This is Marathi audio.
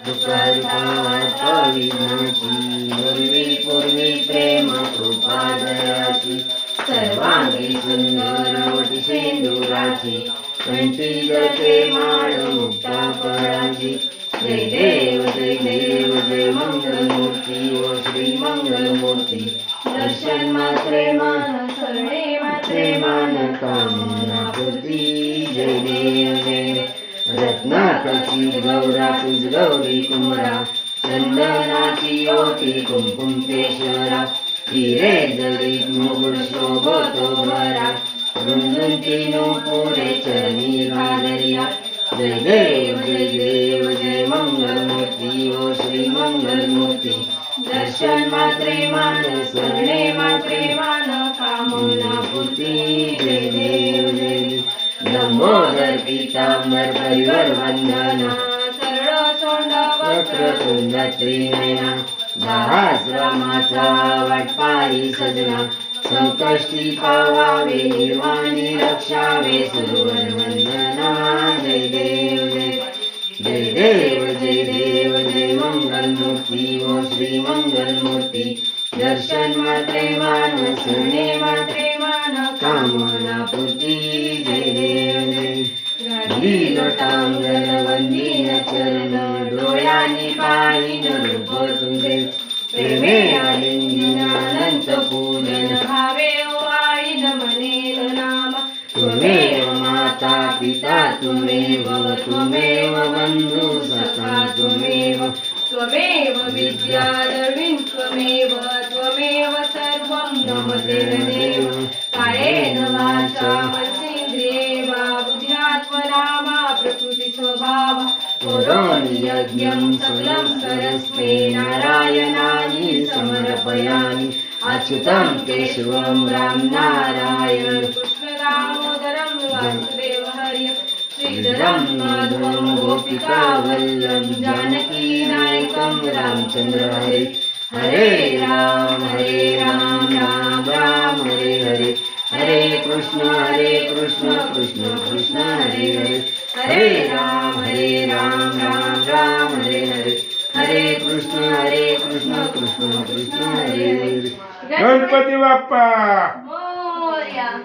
दुःखहर्ता विघ्नाची पूर्वी पूर्वी प्रेम कृपा दयाची सर्वांगी सुंदर वटी शेंदुराची कंठी गळते माळ मुक्ता फळाची जय देव जय मंगलमूर्ती ओ श्री मंगलमूर्ती दर्शन मात्रे मान शरणे मात्रे मान कामना पूर्ती जय देव जय देव रत्नाकाची गौरा तुझ गौरी कुमरा चंदनाची ओटी कुंकुम केशरा हिरे जडित मुकुट शोभतो भरा रुंदून तीनों पुरे चरणी घालरिया जय देव जय मंगलमूर्ती ओ श्री मंगलमूर्ती दर्शन मात्रे मान शरणे मात्रे मान कामना पूर्ती जय देव लंबोदर पीतांबर परिवर वंदना सरळ सोंड वक्र तुंड त्रिनयना दासरामाचा वाटपायी सजना संकष्टी पावावे निर्वाणी रक्षावे सुरवर वंदना जय देव जय मंगलमूर्ती ओ श्री मंगलमूर्ती दर्शन मात्रे मान शरणे मात्रे मान कामना पूर्ती जय देव लोटांगण वंदीन चरण डोळ्यांनी पाहिन रूप तुझे प्रेमे आलिंगन अनंत पूजन भावे वाळीन मनेन नाम त्वमेव माता पिता त्वमेव बंधु सखा त्वमेव विद्या द्रविण त्वमेव सर्वं नमते देव कायेन वाचा मनसेन्द्रिये वा बुद्ध्यात्मना वा प्रकृति स्वभाव करोमि यज्ञं सकलं परस्मै नारायणानि समर्पयामि अच्युतं केशवं राम नारायण कृष्ण दामोदरं वासुदेव हरि श्रीधरं माधवं गोपिका वल्लभ जानकी नायकं रामचंद्र हरे हरे राम राम राम हरे हरे हरे कृष्ण कृष्ण कृष्ण हरे हरे हरे राम राम राम हरे हरे हरे कृष्ण कृष्ण कृष्ण हरे हरे गणपती बाप्पा